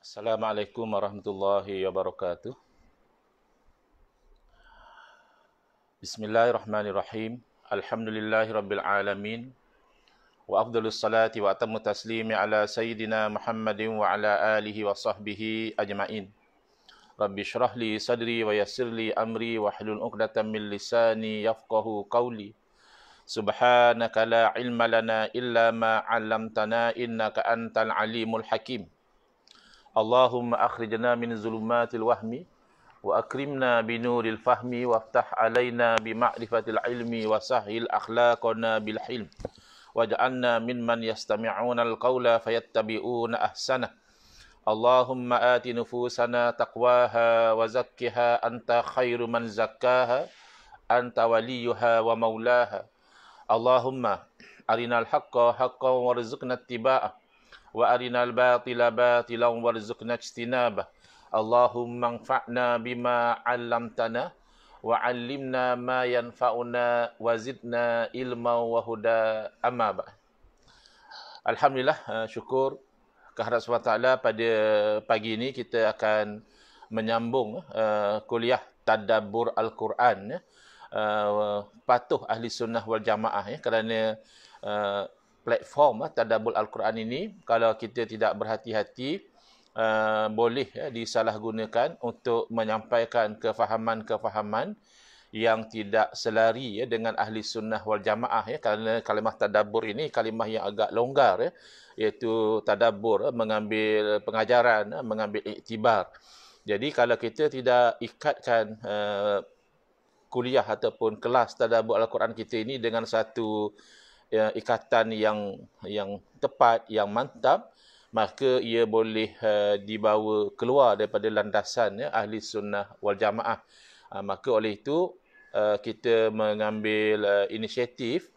Assalamualaikum warahmatullahi wabarakatuh. Bismillahirrahmanirrahim. Alhamdulillahirabbil alamin. Wa afdhalus salati wa atammu taslimi ala sayyidina Muhammadin wa ala alihi wa sahbihi ajmain. Rabbi shrah li sadri wa yassir li amri wa hlul 'uqdatam min lisani yafqahu qawli. Subhanaka la ilma lana illa ma 'allamtana innaka antal alimul hakim. Allahumma akhrijna min zulumatil wahmi wa akrimna binuril fahmi waftah alaina bima'rifatil ilmi wa sahhil akhlaqana bil hilm waj'alna mimman yastami'una al-qawla fayattabi'una ahsana. Allahumma ati nufusana taqwaha wa zakkiha anta khairu man zakkaha anta waliyuha wa maulaha. Allahumma arinal haqqa haqqan warzuqna ittiba'ah wa arinal batila batilan warzuqna ijtinabah. Allahumma anfa'na bima 'allamtana wa 'allimna ma yanfa'una wa zidna ilma wa huda. Amma ba'd. Alhamdulillah, syukur kehadrat SWT pada pagi ini kita akan menyambung kuliah tadabbur Al-Quran, patuh ahli sunnah wal jamaah, kerana platform tadabbur Al-Quran ini kalau kita tidak berhati-hati boleh disalahgunakan untuk menyampaikan kefahaman-kefahaman yang tidak selari dengan ahli sunnah wal jamaah, kerana kalimah tadabbur ini kalimah yang agak longgar, iaitu tadabbur mengambil pengajaran, mengambil iktibar. Jadi kalau kita tidak ikatkan kuliah ataupun kelas tadabbur Al-Quran kita ini dengan satu ikatan yang tepat, yang mantap, maka ia boleh dibawa keluar daripada landasan ahli sunnah wal jamaah. Maka oleh itu kita mengambil inisiatif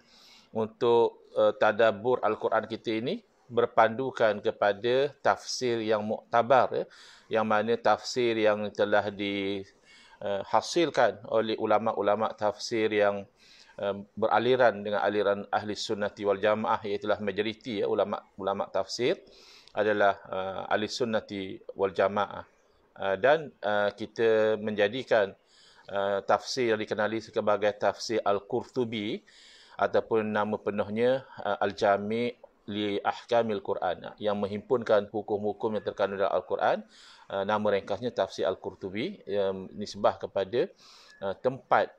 untuk tadabbur Al-Quran kita ini berpandukan kepada tafsir yang muktabar, yang mana tafsir yang telah dihasilkan oleh ulama-ulama tafsir yang beraliran dengan aliran ahli sunnati wal jamaah, iaitulah majoriti ulama tafsir adalah ahli sunnati wal jamaah. Dan kita menjadikan tafsir yang dikenali sebagai tafsir Al-Qurtubi ataupun nama penuhnya Al-Jami' li Ahkamil Quran, yang menghimpunkan hukum-hukum yang terkandung dalam Al-Quran. Nama ringkasnya tafsir Al-Qurtubi, nisbah kepada tempat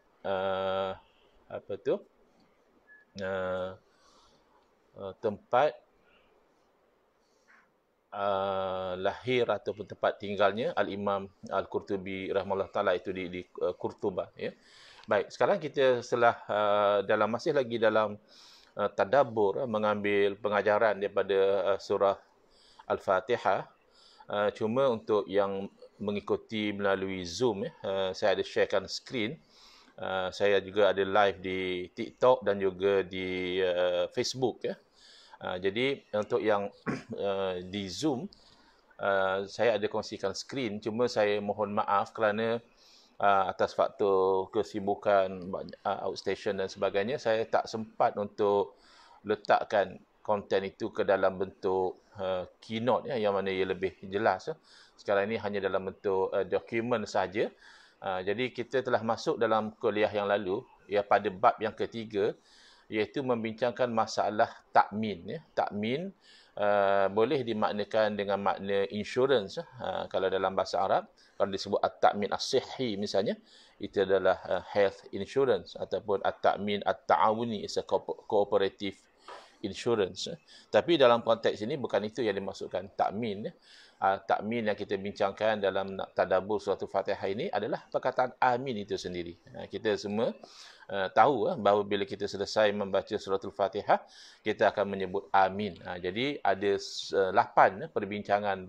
tempat lahir ataupun tempat tinggalnya Al-Imam Al-Qurtubi rahimahullah ta'ala, itu di Qurtubah. Baik, sekarang kita setelah masih lagi dalam tadabbur, mengambil pengajaran daripada surah Al-Fatihah. Cuma untuk yang mengikuti melalui Zoom, saya ada sharekan skrin. Saya juga ada live di TikTok dan juga di Facebook. Jadi untuk yang di Zoom, saya ada kongsikan skrin, cuma saya mohon maaf kerana atas faktor kesibukan, outstation dan sebagainya, saya tak sempat untuk letakkan konten itu ke dalam bentuk keynote, yang mana ia lebih jelas. Sekarang ini hanya dalam bentuk dokumen saja. Jadi kita telah masuk dalam kuliah yang lalu, pada bab yang ketiga, iaitu membincangkan masalah takmin. Takmin boleh dimaknakan dengan makna insurance. Kalau dalam bahasa Arab, kalau disebut at-takmin as-sihhi misalnya, itu adalah health insurance, ataupun at-takmin at-ta'awuni, is a cooperative insurance. Tapi dalam konteks ini bukan itu yang dimaksudkan takmin. Takmin yang kita bincangkan dalam tadabbur surah Al-Fatihah ini adalah perkataan amin itu sendiri. Kita semua tahu bahawa bila kita selesai membaca surah Al-Fatihah, kita akan menyebut amin. Jadi ada 8 perbincangan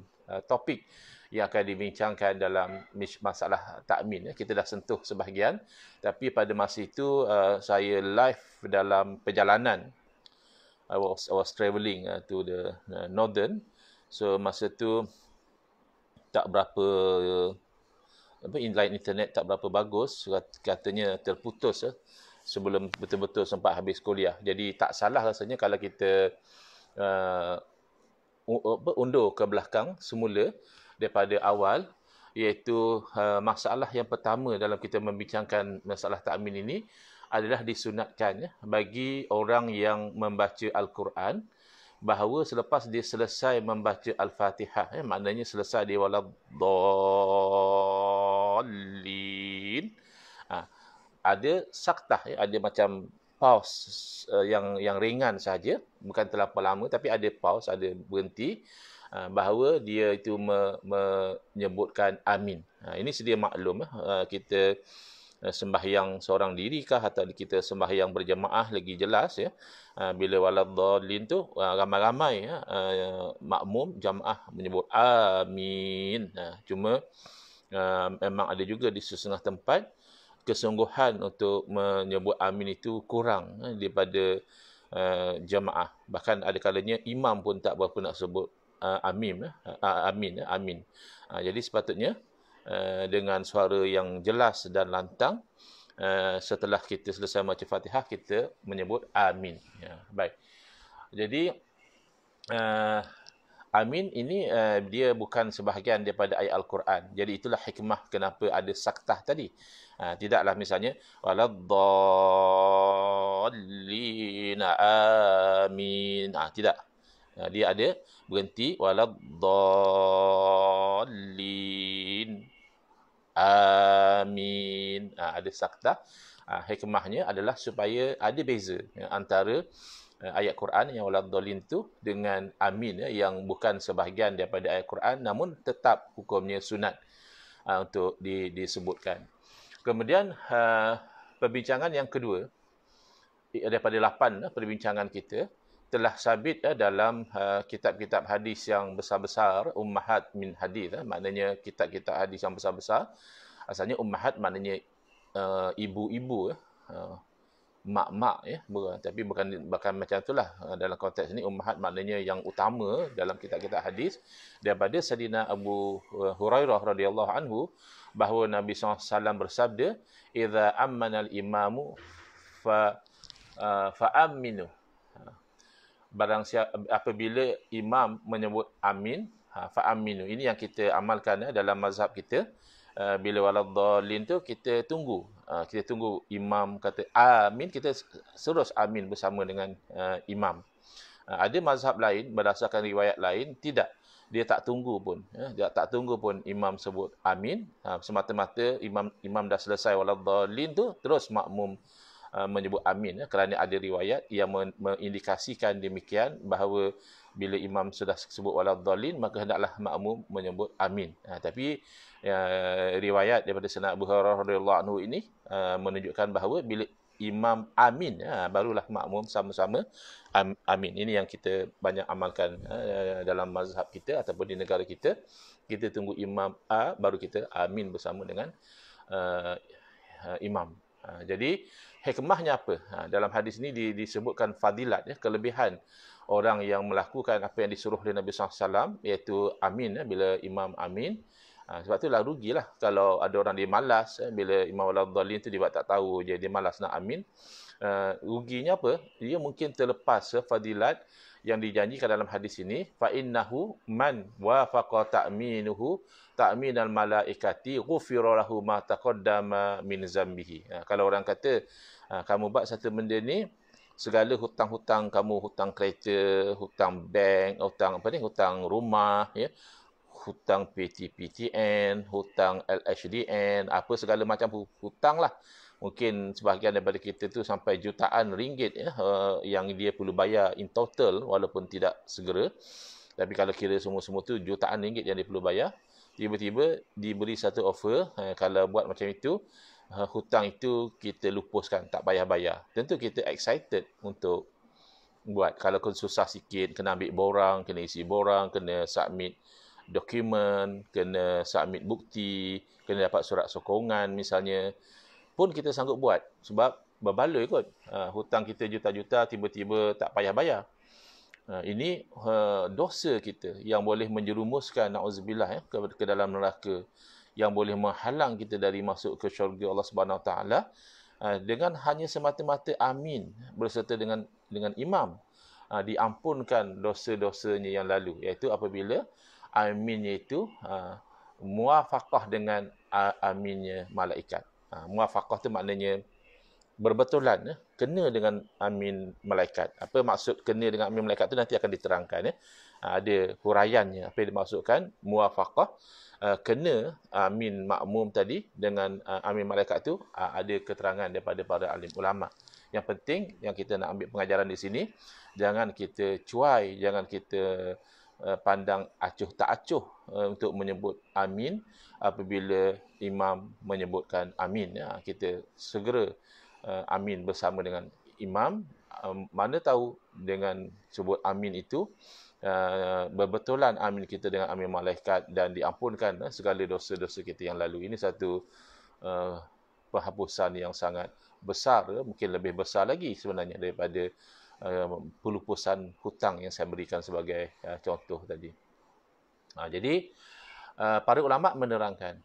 topik yang akan dibincangkan dalam masalah takmin. Kita dah sentuh sebahagian, tapi pada masa itu saya live dalam perjalanan. I was travelling to the northern. So masa tu tak berapa line internet tak berapa bagus, katanya terputus sebelum betul-betul sempat habis kuliah. Jadi tak salah rasanya kalau kita undur ke belakang semula daripada awal, iaitu masalah yang pertama dalam kita membincangkan masalah ta'min ini adalah disunatkan bagi orang yang membaca Al-Quran, bahawa selepas dia selesai membaca Al-Fatihah, maknanya selesai dia waladdallin, ada saktah, ada macam pause yang ringan saja, bukan terlalu lama, tapi ada pause, ada berhenti, bahawa dia itu menyebutkan amin. Ini sedia maklum, kita sembahyang seorang diri kah atau kita sembahyang berjemaah lagi jelas ya. Bila waladdallin tu ramai-ramai makmum jamaah menyebut amin. Cuma memang ada juga di setengah tempat kesungguhan untuk menyebut amin itu kurang daripada jamaah. Bahkan ada kalanya imam pun tak berapa nak sebut amin. Jadi sepatutnya dengan suara yang jelas dan lantang, setelah kita selesai baca Fatihah, kita menyebut amin. Baik. Jadi amin ini dia bukan sebahagian daripada ayat Al-Quran. Jadi itulah hikmah kenapa ada saktah tadi. Tidaklah misalnya waladdallin amin. Tidak. Dia ada berhenti waladdallin amin. Ada saktah. Hikmahnya adalah supaya ada beza antara ayat Quran yang waladdallin tu dengan amin yang bukan sebahagian daripada ayat Quran, namun tetap hukumnya sunat untuk disebutkan. Kemudian perbincangan yang kedua daripada 8 perbincangan kita telah sabit dalam kitab-kitab hadis yang besar-besar, ummahat min hadis, maknanya kitab-kitab hadis yang besar-besar. Asalnya ummahat maknanya ibu-ibu, mak-mak tapi bukan macam itulah dalam konteks ini. Ummahat maknanya yang utama dalam kitab-kitab hadis, daripada Sayyidina Abu Hurairah radhiyallahu anhu bahawa Nabi SAW bersabda, idza ammana al-imamu fa aminu. Barang siapa apabila imam menyebut amin, fa aminu. Ini yang kita amalkan dalam mazhab kita. Bila waladdallin tu kita tunggu. Kita tunggu imam kata amin, kita terus amin bersama dengan imam. Ada mazhab lain berdasarkan riwayat lain tidak. Dia tak tunggu pun. Dia tak tunggu pun imam sebut amin. Semata-mata imam dah selesai waladdallin tu, terus makmum menyebut amin, kerana ada riwayat yang mengindikasikan demikian, bahawa bila imam sudah sebut waladdallin maka hendaklah makmum menyebut amin. Tapi riwayat daripada Sayyidina Abu Hurairah radhiyallahu anhu ini menunjukkan bahawa bila imam amin, barulah makmum sama-sama amin. Ini yang kita banyak amalkan dalam mazhab kita ataupun di negara kita. Kita tunggu imam baru kita amin bersama dengan imam. Jadi hikmahnya apa? Dalam hadis ini disebutkan fadilat, kelebihan orang yang melakukan apa yang disuruh oleh Nabi SAW, iaitu amin bila imam amin. Sebab itulah rugilah kalau ada orang dia malas bila imam waladdallin tu dia tak tahu je, dia malas nak amin. Ruginya apa? Dia mungkin terlepas fadilat yang dijanjikan dalam hadis ini, fa innahu man wafaqa ta'minuhu ta'minal malaikati ghufira lahu ma taqaddama min zambihi. Kalau orang kata kamu buat satu benda ni, segala hutang-hutang kamu, hutang kereta, hutang bank, hutang rumah, hutang PTPTN, hutang LHDN, apa segala macam hutang lah. Mungkin sebahagian daripada kita tu sampai jutaan ringgit yang dia perlu bayar in total walaupun tidak segera. Tapi kalau kira semua-semua tu jutaan ringgit yang dia perlu bayar, tiba-tiba diberi satu offer, kalau buat macam itu, hutang itu kita lupuskan, tak payah bayar. Tentu kita excited untuk buat. Kalau susah sikit, kena ambil borang, kena isi borang, kena submit dokumen, kena submit bukti, kena dapat surat sokongan misalnya, pun kita sanggup buat sebab berbaloi kot. Hutang kita juta-juta tiba-tiba tak payah bayar. Ini dosa kita yang boleh menjerumuskan na'udzubillah ke dalam neraka, yang boleh menghalang kita dari masuk ke syurga Allah Subhanahu Wa Taala, dengan hanya semata-mata amin berserta dengan imam, diampunkan dosa-dosanya yang lalu, iaitu apabila aminnya itu muafaqah dengan aminnya malaikat. Muafaqah tu maknanya berbetulan, kena dengan amin malaikat. Apa maksud kena dengan amin malaikat tu nanti akan diterangkan. Ada huraiannya apa yang dimaksudkan muafaqah, kena amin makmum tadi dengan amin malaikat tu, ada keterangan daripada para alim ulama. Yang penting yang kita nak ambil pengajaran di sini, jangan kita cuai, jangan kita pandang acuh tak acuh untuk menyebut amin apabila imam menyebutkan amin. Kita segera amin bersama dengan imam. Mana tahu dengan sebut amin itu berbetulan amin kita dengan amin malaikat dan diampunkan segala dosa-dosa kita yang lalu. Ini satu penghapusan yang sangat besar, mungkin lebih besar lagi sebenarnya daripada pelupusan hutang yang saya berikan sebagai contoh tadi. Jadi para ulama menerangkan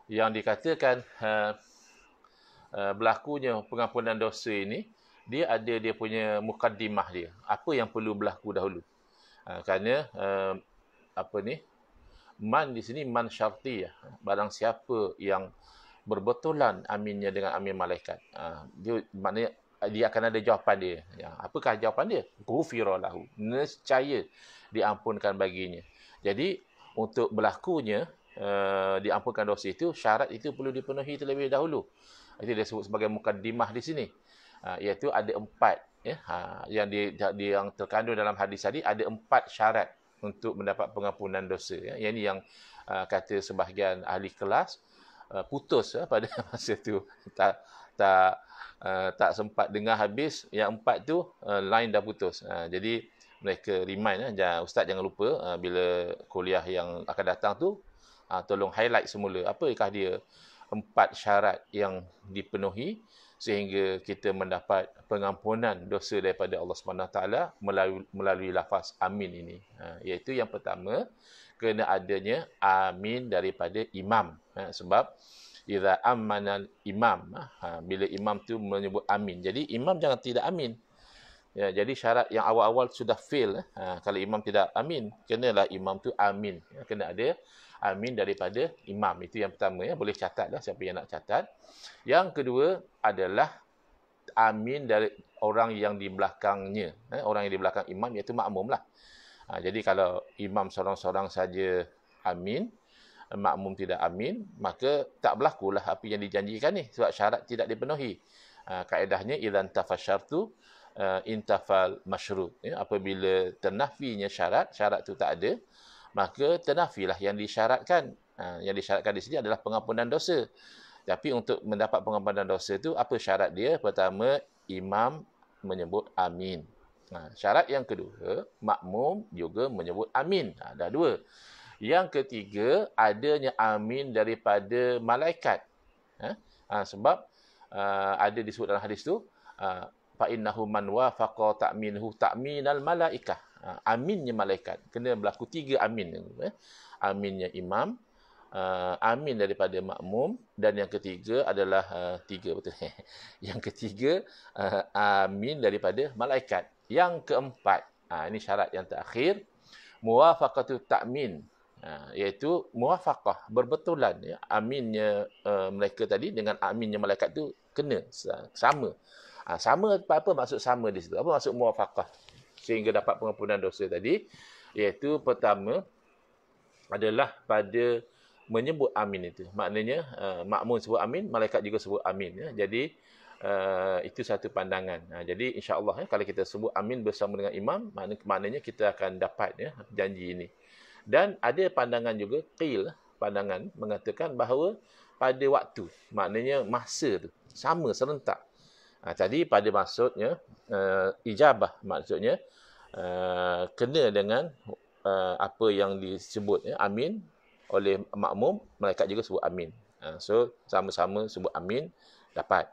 yang dikatakan berlakunya pengampunan dosa ini, dia ada dia punya mukaddimah dia. Apa yang perlu berlaku dahulu? Kerana man di sini man syartiyah. Barang siapa yang berbetulan aminnya dengan amin malaikat, dia maknanya dia akan ada jawapan dia. Apakah jawapan dia? Ghufira lahu. Nescaya diampunkan baginya. Jadi untuk berlakunya diampunkan dosa itu, syarat itu perlu dipenuhi terlebih dahulu. Itu dia sebut sebagai mukaddimah di sini. Iaitu ada 4 yang terkandung dalam hadis tadi, ada 4 syarat untuk mendapat pengampunan dosa. Yang ini yang kata sebahagian ahli kelas putus pada masa tu, tak sempat dengar habis yang 4 tu, line dah putus. Jadi mereka remind, ustaz jangan lupa bila kuliah yang akan datang tu, tolong highlight semula apakah dia 4 syarat yang dipenuhi sehingga kita mendapat pengampunan dosa daripada Allah SWT melalui lafaz amin ini. Iaitu yang pertama, kena adanya amin daripada imam. Sebab idza ammanal imam, bila imam tu menyebut amin. Jadi imam jangan tidak amin. Jadi syarat yang awal-awal sudah fail. Kalau imam tidak amin, kenalah imam tu amin. Kena ada amin daripada imam. Itu yang pertama. Boleh catatlah siapa yang nak catat. Yang kedua adalah amin dari orang yang di belakangnya. Orang yang di belakang imam, iaitu makmum lah. Jadi kalau imam seorang-seorang saja amin, makmum tidak amin, maka tak berlakulah apa yang dijanjikan ni. Sebab syarat tidak dipenuhi. Kaedahnya, idzan tafasyartu intafal masyrut. Apabila ternafinya syarat tu tak ada, maka ternafilah yang disyaratkan. Yang disyaratkan di sini adalah pengampunan dosa. Tapi untuk mendapat pengampunan dosa itu, apa syarat dia? Pertama, imam menyebut amin. Syarat yang kedua, makmum juga menyebut amin. Dah 2. Yang ketiga, adanya amin daripada malaikat. Sebab ada disebut dalam hadis tu, fa innahu man wafaqa ta'minhu ta'minal malaikah. Aminnya malaikat. Kena berlaku 3 amin. Aminnya imam, amin daripada makmum, dan yang ketiga adalah 3 betul. Yang ketiga amin daripada malaikat. Yang keempat, ini syarat yang terakhir, muwafaqatu ta'min. Iaitu muwafaqah, berbetulan aminnya mereka tadi dengan aminnya malaikat tu kena sama. Sama apa maksud sama di situ? Apa maksud muwafaqah sehingga dapat pengampunan dosa tadi? Iaitu pertama adalah pada menyebut amin itu. Maknanya makmum sebut amin, malaikat juga sebut amin. Jadi itu satu pandangan. Jadi insya-Allah kalau kita sebut amin bersama dengan imam, maknanya kita akan dapat janji ini. Dan ada pandangan juga, pandangan mengatakan bahawa pada waktu, maknanya masa tu sama serentak. Tadi pada maksudnya ijabah, maksudnya kena dengan apa yang disebut amin oleh makmum, malaikat juga sebut amin. So sama-sama sebut amin, dapat.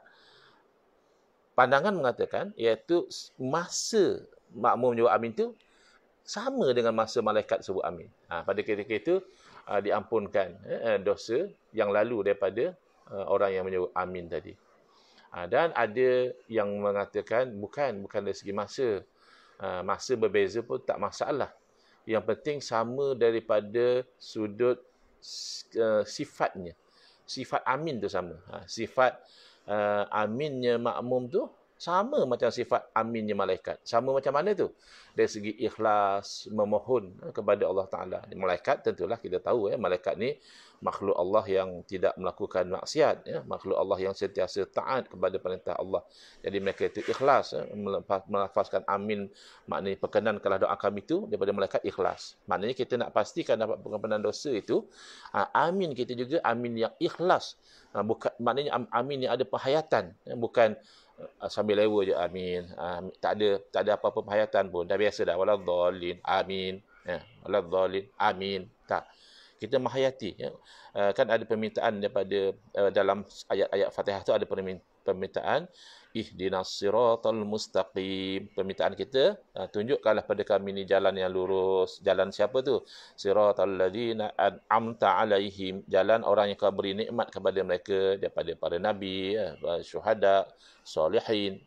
Pandangan mengatakan iaitu masa makmum jawab amin tu sama dengan masa malaikat sebut amin. Pada ketika itu diampunkan dosa yang lalu daripada orang yang menyebut amin tadi. Dan ada yang mengatakan bukan dari segi masa. Masa berbeza pun tak masalah. Yang penting sama daripada sudut sifatnya. Sifat amin tu sama. Sifat aminnya makmum tu sama macam sifat aminnya malaikat. Sama macam mana tu? Dari segi ikhlas memohon kepada Allah Ta'ala. Malaikat tentulah kita tahu malaikat ni makhluk Allah yang tidak melakukan maksiat, makhluk Allah yang sentiasa taat kepada perintah Allah. Jadi mereka itu ikhlas, melafazkan amin, maknanya perkenankanlah doa kami itu daripada malaikat ikhlas. Maknanya kita nak pastikan dapat pengampunan dosa itu, amin kita juga amin yang ikhlas. Bukan, maknanya amin yang ada penghayatan, bukan sambil lewa je amin. Tak ada apa-apa penghayatan pun. Dah biasa dah, waladhdallin amin. Waladhdallin amin. Tak. Kita menghayati. Kan ada permintaan daripada dalam ayat-ayat Fatihah tu ada permintaan ihdinas siratal mustaqim. Permintaan kita, tunjukkanlah pada kami ni jalan yang lurus. Jalan siapa tu? Siratal ladzina an'amta alaihim. Jalan orang yang kau beri nikmat kepada mereka daripada para nabi, syuhada, solihin.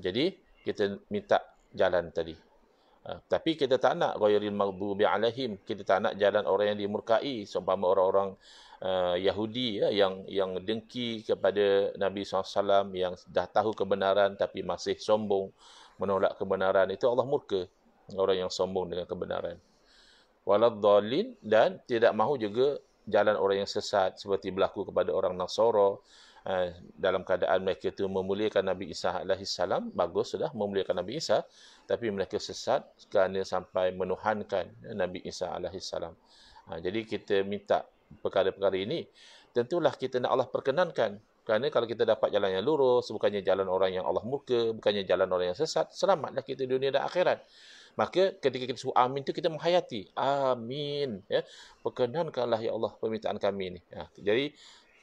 Jadi kita minta jalan tadi. Tapi kita tak nak ghairil maghdubi alaihim, kita tak nak jalan orang yang dimurkai, seumpama orang-orang Yahudi yang dengki kepada Nabi SAW, yang dah tahu kebenaran tapi masih sombong menolak kebenaran. Itu Allah murka orang yang sombong dengan kebenaran. Waladhdallin, dan tidak mahu juga jalan orang yang sesat seperti berlaku kepada orang Nasara. Dalam keadaan mereka itu memuliakan Nabi Isa alaihissalam, bagus sudah memuliakan Nabi Isa, tapi mereka sesat kerana sampai menuhankan Nabi Isa alaihissalam. Jadi kita minta perkara-perkara ini, tentulah kita nak Allah perkenankan. Kerana kalau kita dapat jalan yang lurus, bukannya jalan orang yang Allah murka, bukannya jalan orang yang sesat, selamatlah kita dunia dan akhirat. Maka ketika kita sebut amin itu kita menghayati, amin, perkenankanlah ya Allah permintaan kami ni. Jadi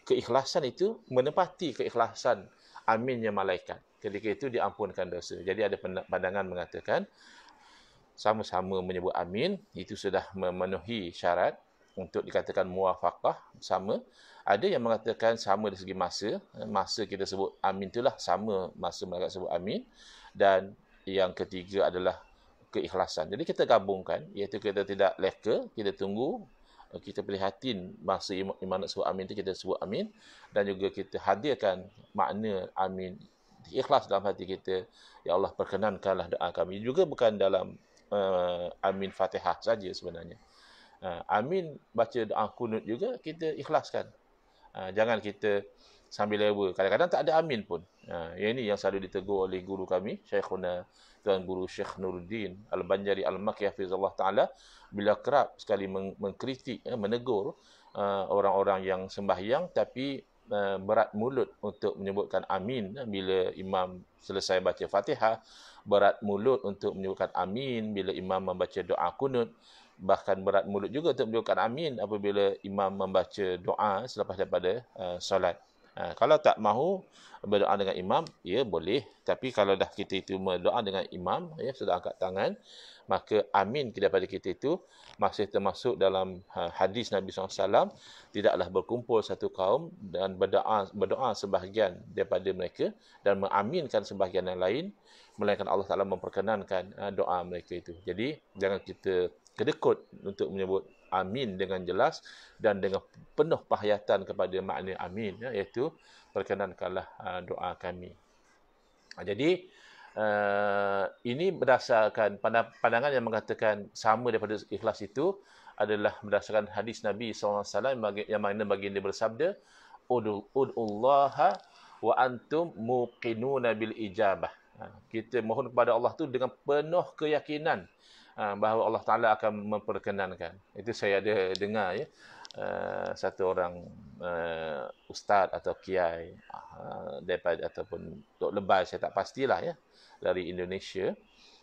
keikhlasan itu menepati keikhlasan aminnya malaikat. Ketika itu diampunkan dosa. Jadi ada pandangan mengatakan sama-sama menyebut amin itu sudah memenuhi syarat untuk dikatakan muwafaqah, sama. Ada yang mengatakan sama dari segi masa. Masa kita sebut amin itulah sama masa malaikat sebut amin. Dan yang ketiga adalah keikhlasan. Jadi kita gabungkan, iaitu kita tidak leka, kita tunggu, kita prihatin masa imam nak sebut amin itu kita sebut amin, dan juga kita hadirkan makna amin ikhlas dalam hati kita. Ya Allah perkenankanlah doa kami. Juga bukan dalam amin Fatihah saja sebenarnya. Amin baca doa kunut juga kita ikhlaskan. Jangan kita sambil lewa. Kadang-kadang tak ada amin pun. Yang ini yang selalu ditegur oleh guru kami, Syekhuna Tuan Guru Syekh Nuruddin Al-Banjari Al-Makki hafizallah ta'ala, bila kerap sekali mengkritik, menegur orang-orang yang sembahyang tapi berat mulut untuk menyebutkan amin bila imam selesai baca Fatihah, berat mulut untuk menyebutkan amin bila imam membaca doa kunut, bahkan berat mulut juga untuk menyebutkan amin apabila imam membaca doa selepas daripada solat. Kalau tak mahu berdoa dengan imam, ya boleh. Tapi kalau dah kita itu berdoa dengan imam, ya sudah angkat tangan, maka amin daripada kita itu masih termasuk dalam hadis Nabi SAW, tidaklah berkumpul satu kaum dan berdoa sebahagian daripada mereka dan mengaminkan sebahagian yang lain, melainkan Allah Ta'ala memperkenankan doa mereka itu. Jadi jangan kita kedekut untuk menyebut amin dengan jelas dan dengan penuh penghayatan kepada makna amin, iaitu perkenankanlah doa kami. Jadi ini berdasarkan pandangan yang mengatakan sama daripada ikhlas itu adalah berdasarkan hadis Nabi SAW yang mana baginda bersabda, ud'ullaha wa antum muqinuna bil ijabah. Kita mohon kepada Allah tu dengan penuh keyakinan bahawa Allah Ta'ala akan memperkenankan. Itu saya ada dengar ya, satu orang ustaz atau kiai daripada ataupun Tok Lebay, saya tak pastilah ya, dari Indonesia.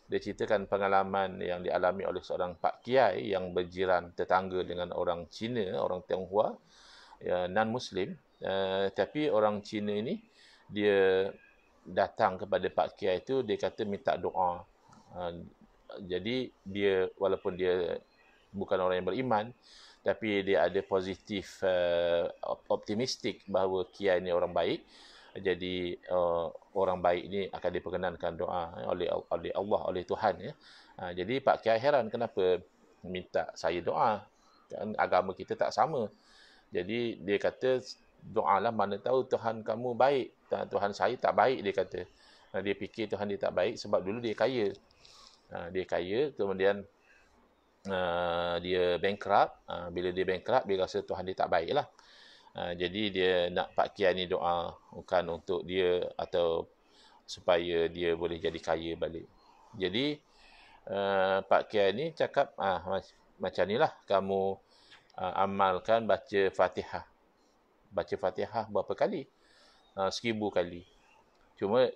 Dia ceritakan pengalaman yang dialami oleh seorang pak kiai yang berjiran tetangga dengan orang Cina, orang Tionghoa, ya, non-Muslim. Tapi orang Cina ini, dia datang kepada pak kiai itu, dia kata minta doa. Jadi dia, walaupun dia bukan orang yang beriman, tapi dia ada positif optimistik bahawa kiai ni orang baik. jadi orang baik ni akan diperkenankan doa oleh Allah, oleh Tuhan ya. Jadi Pak Kiai heran kenapa minta saya doa, kan agama kita tak sama. Jadi dia kata doalah, mana tahu Tuhan kamu baik, Tuhan saya tak baik, dia kata. Dia fikir Tuhan dia tak baik sebab dulu dia kaya. Dia kaya, kemudian dia bankrupt. Bila dia bankrupt, dia rasa Tuhan dia tak baik lah. Jadi dia nak Pak Kiai ni doa, bukan untuk dia atau supaya dia boleh jadi kaya balik. Jadi Pak Kiai ni cakap, macam ni lah kamu amalkan baca Fatihah. Baca Fatihah berapa kali? 1000 kali. Cuma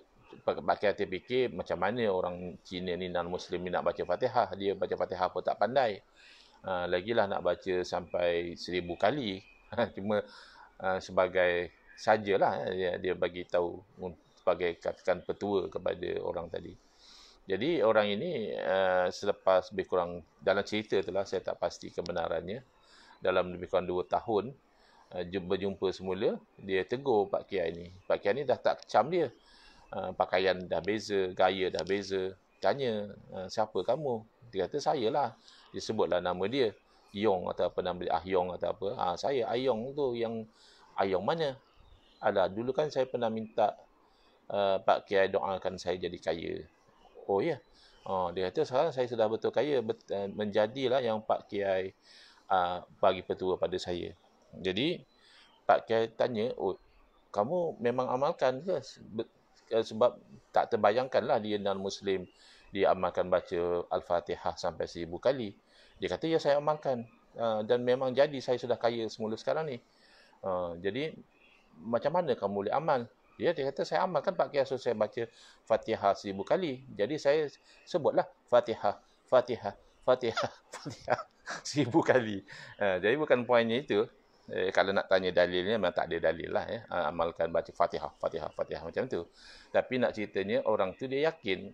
Pak Kiai terfikir, macam mana orang Cina ni, non-Muslim ni nak baca Fatihah? Dia baca Fatihah pun tak pandai. Lagilah nak baca sampai 1000 kali. Cuma sebagai sajalah dia bagi tahu sebagai katakan petua kepada orang tadi. Jadi orang ini selepas lebih kurang, dalam cerita itulah, saya tak pasti kebenarannya, dalam lebih kurang 2 tahun berjumpa semula, dia tegur Pak Kiai ni. Pak Kiai ni dah tak kecam dia. Pakaian dah beza, gaya dah beza. Tanya, siapa kamu? Dia kata, saya lah. Dia sebutlah nama dia. Yong atau apa nama dia, Yong atau apa. Saya Ayong tu, yang Ayong mana? Alah, dulu kan saya pernah minta Pak Kiai doakan saya jadi kaya. Oh ya? Dia kata, sekarang saya sudah betul kaya. Menjadilah yang Pak Kiai bagi petua pada saya. Jadi, Pak Kiai tanya, kamu memang amalkan ke? Sebab tak terbayangkanlah dia non-Muslim, dia amalkan baca Al-Fatihah sampai 1000 kali. Dia kata, ya saya amalkan. Dan memang jadi saya sudah kaya semula sekarang ni. Jadi, macam mana kamu boleh amal? Dia kata, saya amalkan Pak Kiai, saya baca Fatihah 1000 kali. Jadi saya sebutlah Fatihah, Fatihah, Fatihah, Fatihah 1000 kali. Jadi bukan poinnya itu. Kalau nak tanya dalilnya, memang tak ada dalil lah ya. Amalkan baca Fatihah, Fatihah, Fatihah macam tu. Tapi nak ceritanya, orang tu dia yakin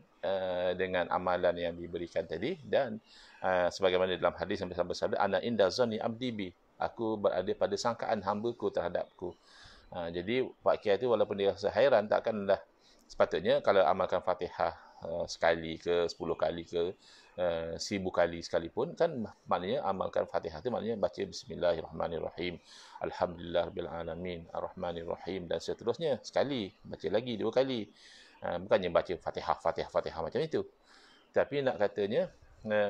dengan amalan yang diberikan tadi. Dan sebagaimana dalam hadis yang bersabda, ana inda zanni abdi bi, aku berada pada sangkaan hamba-ku terhadapku. Jadi Pak Kiai tu walaupun dia rasa hairan, takkanlah sepatutnya kalau amalkan Fatihah sekali ke 10 kali ke 1000 kali sekalipun, kan maknanya amalkan Fatihah tu maknanya baca Bismillahirrahmanirrahim, Alhamdulillahirrahmanirrahim, Ar-Rahmanirrahim dan seterusnya sekali, baca lagi 2 kali. Bukannya baca Fatihah, Fatihah, Fatihah macam itu. Tapi nak katanya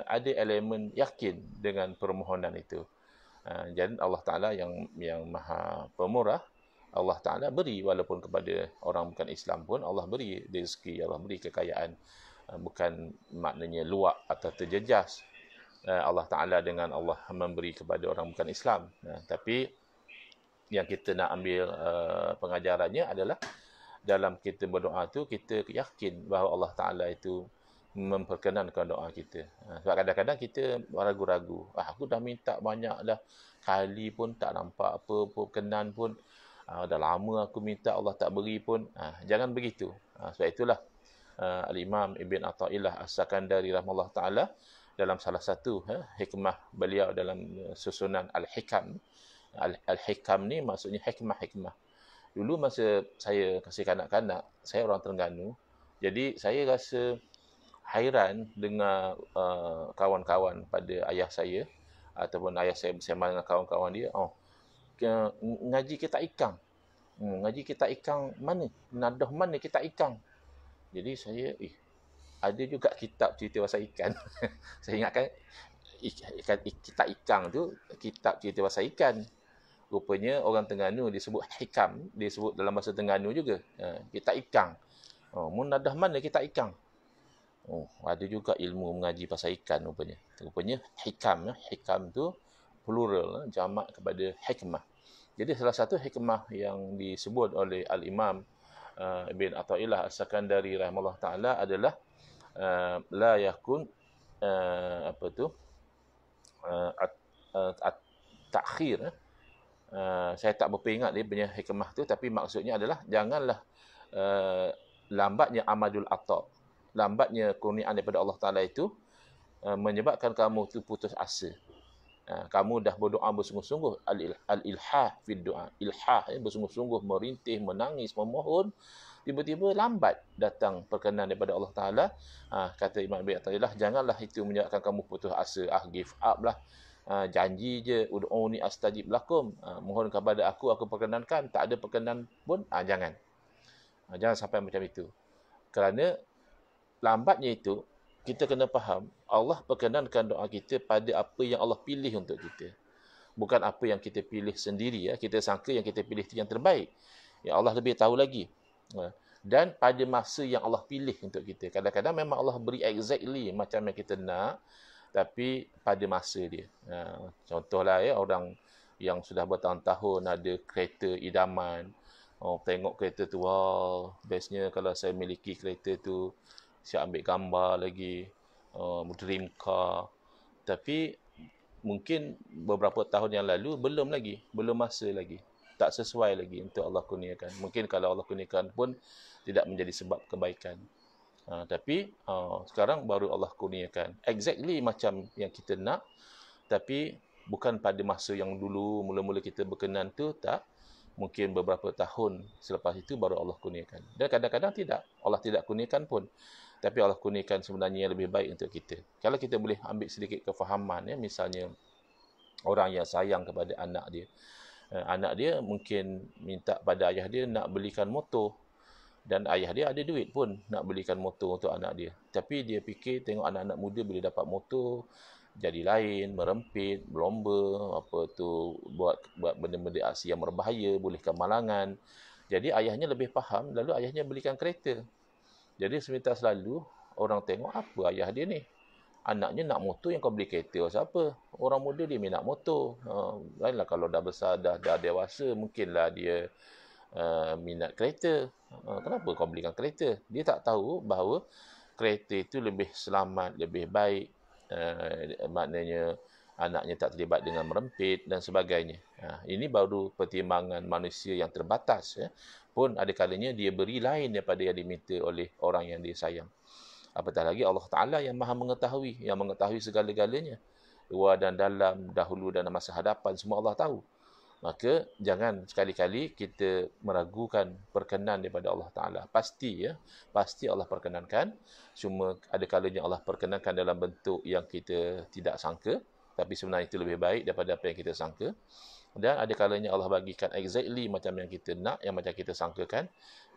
ada elemen yakin dengan permohonan itu. Dan Allah Ta'ala yang Maha Pemurah, Allah Ta'ala beri walaupun kepada orang bukan Islam pun, Allah beri rezeki, Allah beri kekayaan. Bukan maknanya luak atau terjejas Allah Ta'ala dengan Allah memberi kepada orang bukan Islam. Tapi yang kita nak ambil pengajarannya adalah dalam kita berdoa tu, kita yakin bahawa Allah Ta'ala itu memperkenankan doa kita. Sebab kadang-kadang kita ragu-ragu. Aku dah minta banyak dah, kali pun tak nampak apa berkenan pun. Dah lama aku minta, Allah tak beri pun. Jangan begitu. Sebab itulah Al-Imam Ibn Atha'illah As-Sakandari rahimahullah ta'ala, dalam salah satu hikmah beliau dalam susunan Al-Hikam. Al-Hikam ni maksudnya hikmah-hikmah. Dulu masa saya kasih kanak-kanak, saya orang Terengganu, jadi saya rasa hairan dengan kawan-kawan pada ayah saya, ataupun ayah saya bersama dengan kawan-kawan dia, ngaji kita ikang. Ngaji kita ikang mana? Nadah mana kita ikang? Jadi saya, ada juga kitab cerita pasal ikan. Saya ingatkan, kita ikang tu, kitab cerita pasal ikan. Rupanya orang Terengganu disebut hikam, disebut dalam bahasa Terengganu juga. Kita ikang. Munadah mana kita ikang? Ada juga ilmu mengaji pasal ikan rupanya. Rupanya hikam. Hikam tu plural, jamak kepada hikmah. Jadi salah satu hikmah yang disebut oleh Al-Imam Ibn Atha'illah As-Sakandari rahimahullah ta'ala adalah la yakun takhir. Saya tak berapa ingat dia punya hikmah tu, tapi maksudnya adalah janganlah lambatnya amadul ata', lambatnya kurniaan daripada Allah Ta'ala itu menyebabkan kamu tu putus asa. Kamu dah berdoa bersungguh-sungguh, al-ilhah fid doa. Ilhah, bersungguh-sungguh merintih, menangis, memohon, tiba-tiba lambat datang perkenan daripada Allah Taala. Kata Imam Abi Athaillah, janganlah itu menyebabkan kamu putus asa, give up lah. Janji je, ud'uni astajib lakum, mohon kepada aku perkenankan, tak ada perkenan pun, jangan. Jangan sampai macam itu. Kerana lambatnya itu, kita kena faham, Allah perkenankan doa kita pada apa yang Allah pilih untuk kita. Bukan apa yang kita pilih sendiri. Kita sangka yang kita pilih itu yang terbaik. Ya, Allah lebih tahu lagi. Dan pada masa yang Allah pilih untuk kita. Kadang-kadang memang Allah beri exactly macam yang kita nak, tapi pada masa dia. Contohlah orang yang sudah bertahun-tahun ada kereta idaman. Tengok kereta tu, wow, bestnya kalau saya miliki kereta tu, saya ambil gambar lagi, dream car. Tapi mungkin beberapa tahun yang lalu belum masa lagi. Tak sesuai lagi untuk Allah kurniakan. Mungkin kalau Allah kurniakan pun tidak menjadi sebab kebaikan. Tapi sekarang baru Allah kurniakan. Exactly macam yang kita nak, tapi bukan pada masa yang dulu mula-mula kita berkenan tu, tak. Mungkin beberapa tahun selepas itu baru Allah kurniakan. Dan kadang-kadang tidak. Allah tidak kurniakan pun. Tapi Allah kurniakan sebenarnya yang lebih baik untuk kita. Kalau kita boleh ambil sedikit kefahaman, misalnya orang yang sayang kepada anak dia. Anak dia mungkin minta pada ayah dia nak belikan motor. Dan ayah dia ada duit pun nak belikan motor untuk anak dia. Tapi dia fikir tengok anak-anak muda bila dapat motor, jadi lain, merempit, berlomba, buat benda-benda aksi yang berbahaya, boleh kemalangan. Jadi ayahnya lebih faham, lalu ayahnya belikan kereta. Jadi sebentar selalu orang tengok apa ayah dia ni. Anaknya nak motor yang kau beli kereta. Siapa? Orang muda dia minat motor. Lainlah kalau dah besar, dah dewasa, mungkinlah dia minat kereta. Kenapa kau belikan kereta? Dia tak tahu bahawa kereta itu lebih selamat, lebih baik. Maknanya anaknya tak terlibat dengan merempit dan sebagainya. Ini baru pertimbangan manusia yang terbatas. Pun ada kalanya dia beri lain daripada yang diminta oleh orang yang dia sayang. Apatah lagi Allah Ta'ala yang maha mengetahui, yang mengetahui segala-galanya. Luar dan dalam, dahulu dan masa hadapan, semua Allah tahu. Maka jangan sekali-kali kita meragukan perkenan daripada Allah Ta'ala. Pasti Allah perkenankan. Cuma ada kalanya Allah perkenankan dalam bentuk yang kita tidak sangka. Tapi sebenarnya itu lebih baik daripada apa yang kita sangka. Dan ada kalanya Allah bagikan exactly macam yang kita nak, yang macam kita sangkakan.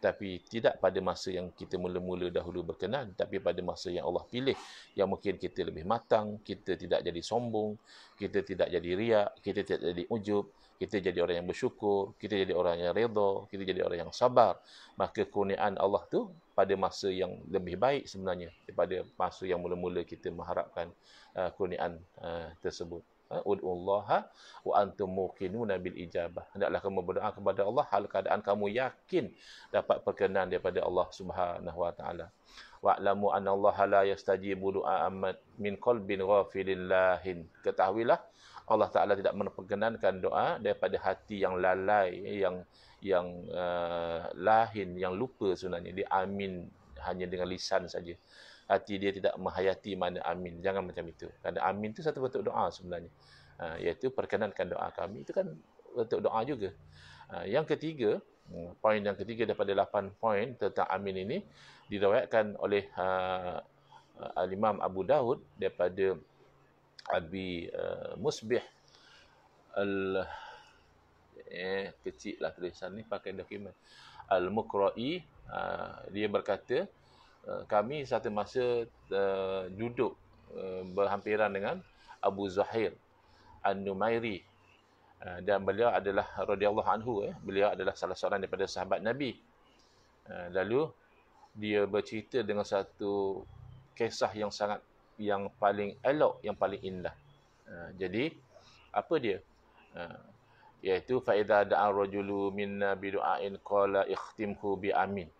Tapi tidak pada masa yang kita mula-mula dahulu berkenan, tapi pada masa yang Allah pilih, yang mungkin kita lebih matang, kita tidak jadi sombong, kita tidak jadi riak, kita tidak jadi ujub, kita jadi orang yang bersyukur, kita jadi orang yang redha, kita jadi orang yang sabar. Maka kurniaan Allah tu pada masa yang lebih baik sebenarnya daripada masa yang mula-mula kita mengharapkan kurniaan tersebut. Ud'ullaha wa antum muqinuna bil ijabah. Hendaklah kamu berdoa kepada Allah hal keadaan kamu yakin dapat perkenan daripada Allah Subhanahu wa taala. Wa'lamu anna Allah la yastajibu du'a min qalbin ghafilin lahin. Ketahuilah Allah Taala tidak memperkenankan doa daripada hati yang lalai, yang lahin, yang lupa sebenarnya. Dia amin hanya dengan lisan saja. Hati dia tidak menghayati mana amin. Jangan macam itu. Kerana amin itu satu bentuk doa sebenarnya. Iaitu perkenankan doa kami. Itu kan bentuk doa juga. Yang ketiga, poin yang ketiga daripada 8 poin tentang amin ini, diriwayatkan oleh Al-Imam Abu Daud daripada Abi Musbih kecil lah tulisan ni pakai dokumen Al-Muqra'i. Dia berkata, kami satu masa duduk berhampiran dengan Abu Zuhair An-Numairi, dan beliau adalah radhiyallahu anhu, beliau adalah salah seorang daripada sahabat Nabi. Lalu dia bercerita dengan satu kisah yang paling elok, yang paling indah. Jadi apa dia? Iaitu fa idza da'a rajulu minna bi du'ain qala ikhtimhu bi amin.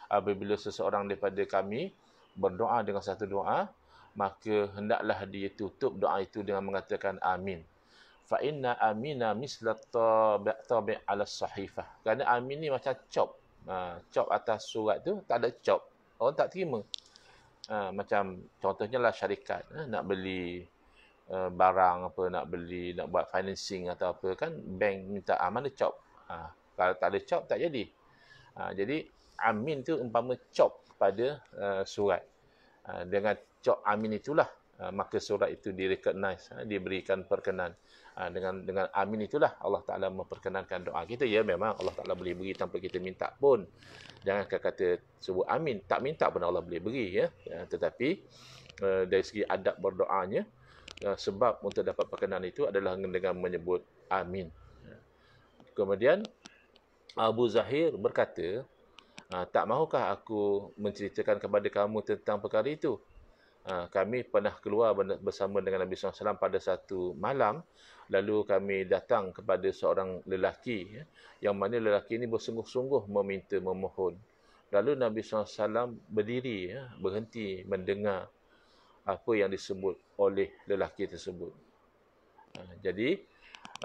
Apabila seseorang daripada kami berdoa dengan satu doa, maka hendaklah dia tutup doa itu dengan mengatakan amin. Fa inna amina misla tabi' ala sahifah. Kerana amin ni macam cop. Cop atas surat tu tak ada cop, orang tak terima. Macam contohnya lah syarikat nak beli barang apa nak beli, nak buat financing atau apa kan, bank minta mana cop. Kalau tak ada cop tak jadi. Jadi amin tu umpama cop pada surat. Dengan cop amin itulah maka surat itu direcognize, diberikan perkenan. Dengan amin itulah Allah Ta'ala memperkenankan doa kita. Ya, memang Allah Ta'ala boleh beri tanpa kita minta pun. Jangan kata sebut amin, tak minta pun Allah boleh beri, ya. Tetapi dari segi adab berdoanya, sebab untuk dapat perkenan itu adalah dengan menyebut amin. Kemudian Abu Zahir berkata, tak mahukah aku menceritakan kepada kamu tentang perkara itu? Kami pernah keluar bersama dengan Nabi SAW pada satu malam, lalu kami datang kepada seorang lelaki, yang mana lelaki ini bersungguh-sungguh memohon. Lalu Nabi SAW berdiri, berhenti mendengar apa yang disebut oleh lelaki tersebut. Jadi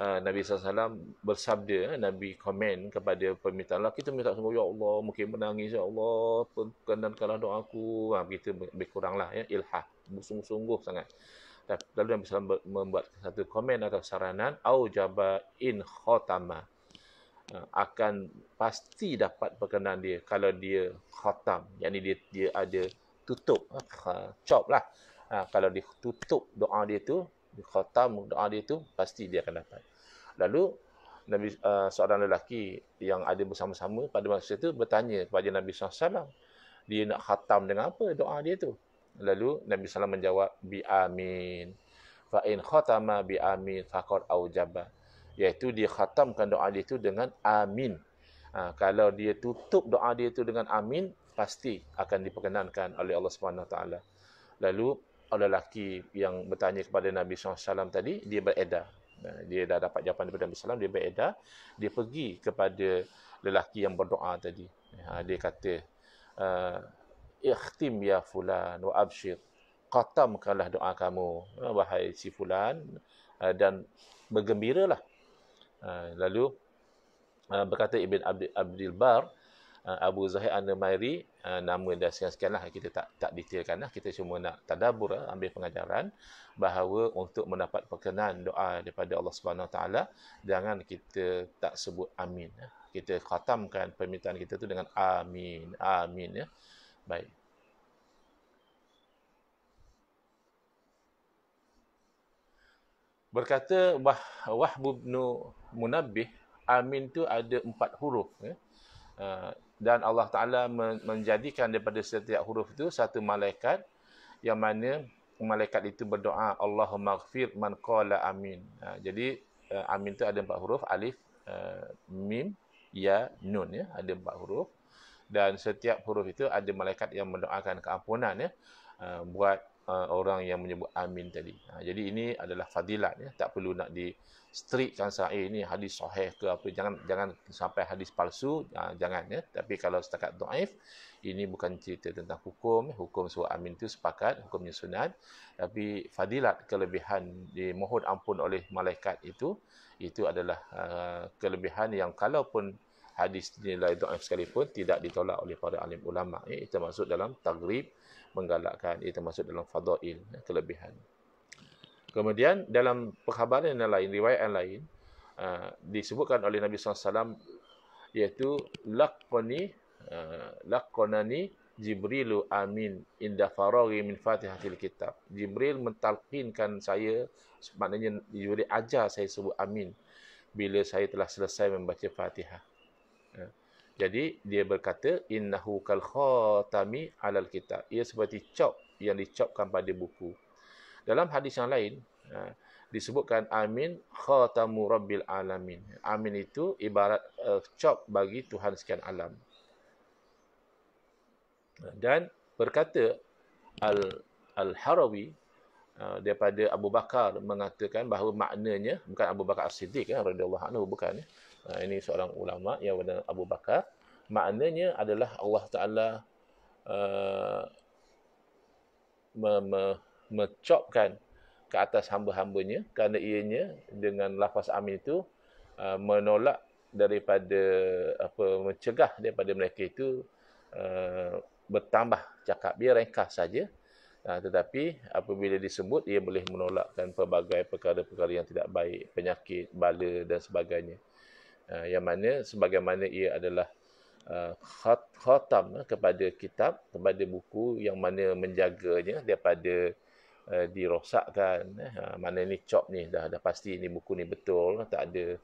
Nabi SAW bersabda, Nabi komen kepada permintaan lelaki itu, minta semua, ya Allah, mungkin menangis, ya Allah, perkenankanlah doaku. Begitu lebih kuranglah, ya, ilhah, bersungguh-sungguh sangat. Lalu Nabi SAW membuat satu komen atau saranan, au jaba in khotama, akan pasti dapat perkenan dia kalau dia khatam, yakni dia ada tutup, cop lah. Kalau dia tutup doa dia tu, khatam doa dia tu, pasti dia akan dapat. Lalu Nabi, seorang lelaki yang ada bersama-sama pada masa itu bertanya kepada Nabi SAW, dia nak khatam dengan apa doa dia tu? Lalu Nabi SAW menjawab, bi amin. Fa in khatama bi amin faqad aujaba. Iaitu dia khatamkan doa dia itu dengan amin. Kalau dia tutup doa dia itu dengan amin, pasti akan diperkenankan oleh Allah SWT. Lalu lelaki yang bertanya kepada Nabi SAW tadi, dia beredar. Dia dah dapat jawapan daripada Nabi SAW, dia beredar. Dia pergi kepada lelaki yang berdoa tadi. Dia kata, ikhtim ya fulan wa abshir. Qatamkanlah doa kamu, wahai si fulan, dan bergembiralah. Lalu berkata Ibn Abdul Bar, Abu Zahir An-Numairi, nama dah sekian-sekian lah, kita tak detailkan lah, kita cuma nak tadabbur, ambil pengajaran bahawa untuk mendapat perkenan doa daripada Allah Subhanahu Wa Taala, jangan kita tak sebut amin, kita khatamkan permintaan kita tu dengan amin, amin, ya. Baik. Berkata Wahb bin Munabbih, amin tu ada 4 huruf, ya. Dan Allah Ta'ala menjadikan daripada setiap huruf itu satu malaikat, yang mana malaikat itu berdoa, Allahumma ghfir man qala amin. Jadi amin itu ada 4 huruf, alif, mim, ya, nun, ya, ada 4 huruf. Dan setiap huruf itu ada malaikat yang mendoakan keampunan, ya, buat orang yang menyebut amin tadi. Jadi ini adalah fadilat, ya. Tak perlu nak strikkan ini hadis sahih ke apa, jangan sampai hadis palsu, jangan, ya. Tapi kalau setakat dhaif, ini bukan cerita tentang hukum suruh amin itu sepakat, hukumnya sunat. Tapi fadilat, kelebihan dimohon ampun oleh malaikat itu adalah kelebihan yang kalaupun hadis nilai dhaif sekalipun tidak ditolak oleh para alim ulama, ya. Itu masuk dalam taghrib, menggalakkan, itu masuk dalam fadail, kelebihan. Kemudian dalam perkhabaran yang lain, riwayat yang lain, disebutkan oleh Nabi SAW, iaitu laqanani Jibrilu amin inda faraghi min fatihatil kitab. Jibril mentalqinkan saya, maknanya Jibril ajar saya sebut amin bila saya telah selesai membaca Fatihah. Jadi dia berkata, innahu kal khatami alal kitab. Ia seperti cop yang dicopkan pada buku. Dalam hadis yang lain, disebutkan amin khatamu rabbil alamin. Amin itu ibarat cop bagi Tuhan sekian alam. Dan berkata Al-Harawi daripada Abu Bakar mengatakan bahawa maknanya, bukan Abu Bakar As-Siddiq, radhiyallahu anhu, bukan. Ini seorang ulama yang bernama Abu Bakar. Maknanya adalah Allah Ta'ala mencopkan ke atas hamba-hambanya, kerana ianya dengan lafaz amin itu menolak daripada mencegah daripada mereka itu bertambah cakap. Dia ringkas saja, Tetapi apabila disebut, ia boleh menolakkan pelbagai perkara-perkara yang tidak baik, penyakit, bala dan sebagainya. Yang mana sebagaimana ia adalah khatam kepada kitab, kepada buku yang mana menjaganya daripada dirosakkan. Mana ni cop ni dah pasti ni buku ni betul, tak ada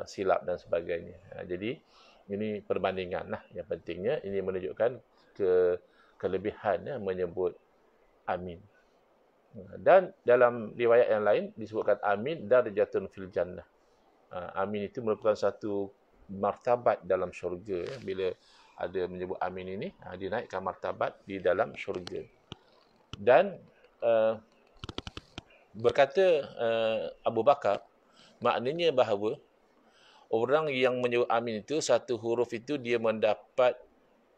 silap dan sebagainya. Jadi ini perbandingan lah. Yang pentingnya ini menunjukkan kelebihan menyebut amin. Dan dalam riwayat yang lain disebutkan amin darjatun fil jannah. Amin itu merupakan satu martabat dalam syurga. Bila ada menyebut amin ini, dinaikkan martabat di dalam syurga. Dan berkata Abu Bakar, maknanya bahawa orang yang menyebut amin itu, satu huruf itu dia mendapat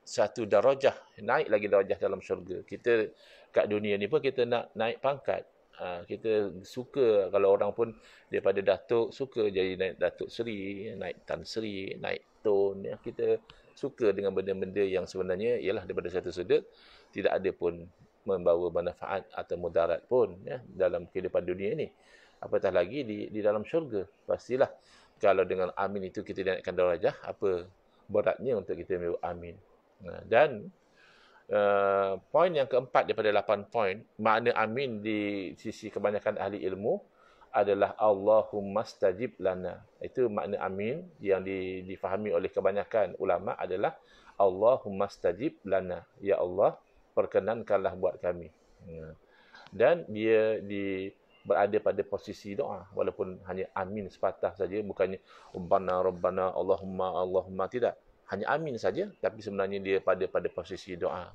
satu darajah, naik lagi darajah dalam syurga. Kita kat dunia ni pun kita nak naik pangkat. Kita suka kalau orang pun daripada datuk suka jadi naik datuk seri, naik tan seri, naik tun. Kita suka dengan benda-benda yang sebenarnya ialah daripada satu sudut tidak ada pun membawa manfaat atau mudarat pun dalam kehidupan dunia ni. Apatah lagi di dalam syurga. Pastilah kalau dengan amin itu kita naikkan darajah, apa beratnya untuk kita menyebut amin. Dan poin yang keempat daripada 8 poin, makna amin di sisi kebanyakan ahli ilmu adalah Allahumma stajib lana. Itu makna amin yang difahami oleh kebanyakan ulama adalah Allahumma stajib lana. Ya Allah, perkenankanlah buat kami. Dan dia berada pada posisi doa, walaupun hanya amin sepatah saja, bukannya Rabbana Allahumma, tidak. Hanya amin saja, tapi sebenarnya dia pada posisi doa.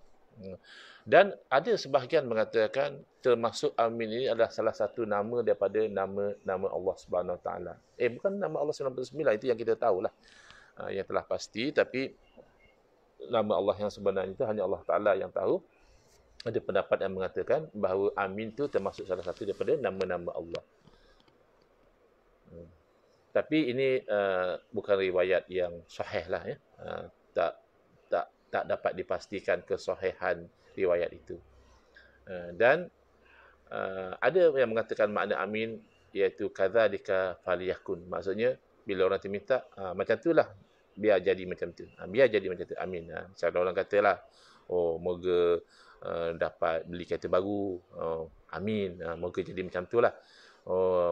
Dan ada sebahagian mengatakan termasuk amin ini adalah salah satu nama daripada nama Allah Subhanahu Wa Taala. Bukan nama Allah 99, itu yang kita tahulah, yang telah pasti, tapi nama Allah yang sebenarnya itu hanya Allah Taala yang tahu. Ada pendapat yang mengatakan bahawa amin itu termasuk salah satu daripada nama-nama Allah. Tapi ini bukan riwayat yang sahih lah ya. Tak dapat dipastikan kesahihan riwayat itu. Dan ada yang mengatakan makna amin iaitu kadzalika faliyakun. Maksudnya bila orang tu minta macam itulah, biar jadi macam tu. Biar jadi macam tu, amin. Macam orang katalah, moga dapat beli kereta baru. Amin. Moga jadi macam itulah.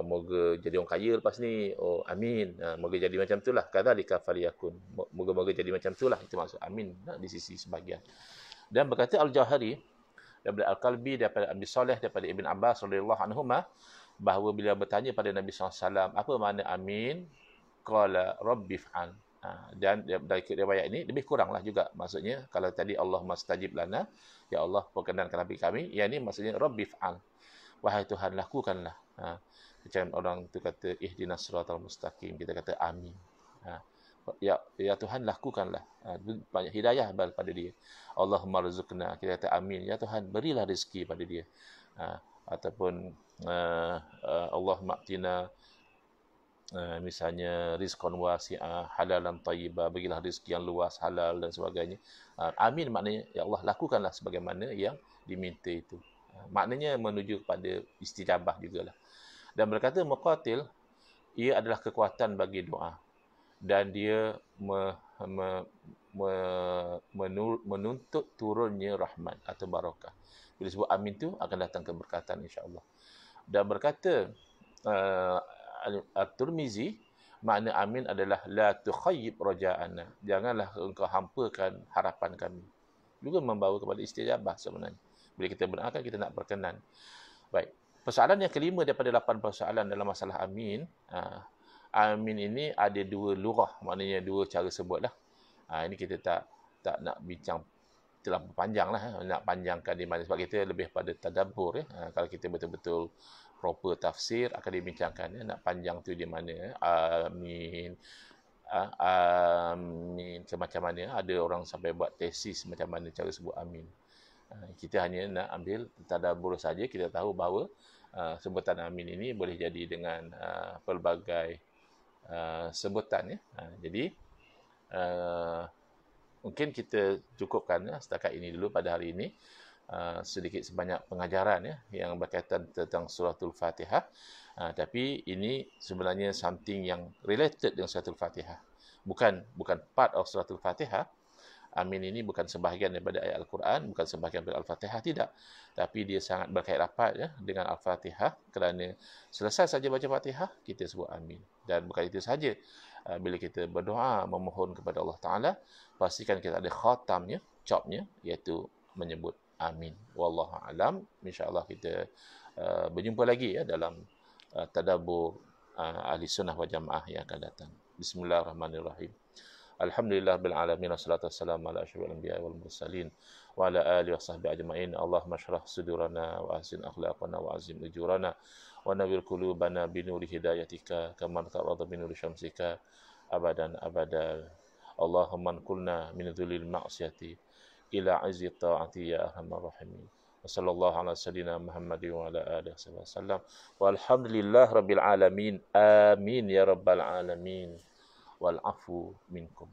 Moga jadi orang kaya lepas ni. Amin. Moga jadi macam itulah. Kadzalika faliyakun. Moga-moga jadi macam itulah. Itu maksud amin di sisi sebahagian. Dan berkata Al-Jauhari daripada Al-Qalbi, daripada Abi Saleh, daripada Ibn Abbas radhiyallahu anhuma, bahawa bila bertanya pada Nabi SAW, apa makna amin? Qala rabbi fa'al. Dan dari riwayat ini lebih kuranglah juga. Maksudnya kalau tadi Allahumma stajib lana, ya Allah perkenankan kami, yang ini maksudnya rabbi fa'al. Wahai Tuhan, lakukanlah. Macam orang tu kata ihdinas siratal mustaqim, kita kata amin. Ya Tuhan, lakukanlah. Banyak hidayah pada dia. Allahumma rizqna, kita kata amin. Ya Tuhan, berilah rezeki pada dia. Ataupun Allahumma atina misalnya rizqan wasi'ah, halalan tayyibah, bagilah rezeki yang luas, halal dan sebagainya. Amin maknanya ya Allah, lakukanlah sebagaimana yang diminta itu. Maknanya menuju kepada istijabah jugalah. Dan berkata Muqatil, ia adalah kekuatan bagi doa, dan dia menuntut turunnya rahmat atau barakah. Bila sebut amin tu akan datang keberkatan insya-Allah. Dan berkata At-Tirmizi, makna amin adalah la tukhayyib raja'ana. Janganlah engkau hampakan harapan kami. Juga membawa kepada istijabah sebenarnya. Bila kita berdoakan, kita nak berkenan. Baik. Persoalan yang kelima daripada 8 persoalan dalam masalah amin. Amin ini ada 2 lurah, maknanya 2 cara sebutlah. Ini kita tak nak bincang terlalu panjang lah. Nak panjangkan di mana, sebab kita lebih pada tadabbur. Kalau kita betul-betul proper tafsir akan dibincangkan. Nak panjang tu di mana. Amin. Amin. Macam mana. Ada orang sampai buat tesis macam mana cara sebut amin. Kita hanya nak ambil tadabbur saja. Kita tahu bahawa sebutan amin ini boleh jadi dengan pelbagai sebutan. Jadi mungkin kita cukupkan setakat ini dulu pada hari ini. sedikit sebanyak pengajaran ya yang berkaitan tentang suratul Fatihah. Tapi ini sebenarnya something yang related dengan suratul Fatihah. Bukan part of suratul Fatihah. Amin ini bukan sebahagian daripada ayat Al-Quran, bukan sebahagian daripada Al-Fatihah, tidak. Tapi dia sangat berkait rapat ya, dengan Al-Fatihah, kerana selesai saja baca Fatihah, kita sebut amin. Dan bukan itu saja, bila kita berdoa, memohon kepada Allah Ta'ala, pastikan kita ada khatamnya, chopnya, iaitu menyebut amin. Wallahu alam. InsyaAllah kita berjumpa lagi ya dalam tadabbur ahli sunnah wal jamaah yang akan datang. Bismillahirrahmanirrahim. Alhamdulillah bil alamin wassalatu wassalamu ala asyrafil anbiya'i wal mursalin wa ala alihi washabbihi ajma'in. Allahumma shrah sudurana wa ahsin akhlaqana wa azim ujurana wa nawwir qulubana bi nuri hidayatika kama tarada bi nuri syamsika abadan abada. Allahumma anqulna min dhulil ma'siyati ila azzi ta'ati ya arhamar rahimin. Wa sallallahu ala sayyidina Muhammadin wa ala alihi wasallam. Walhamdulillah rabbil alamin. Amin ya rabbal alamin. Wal afu minkum.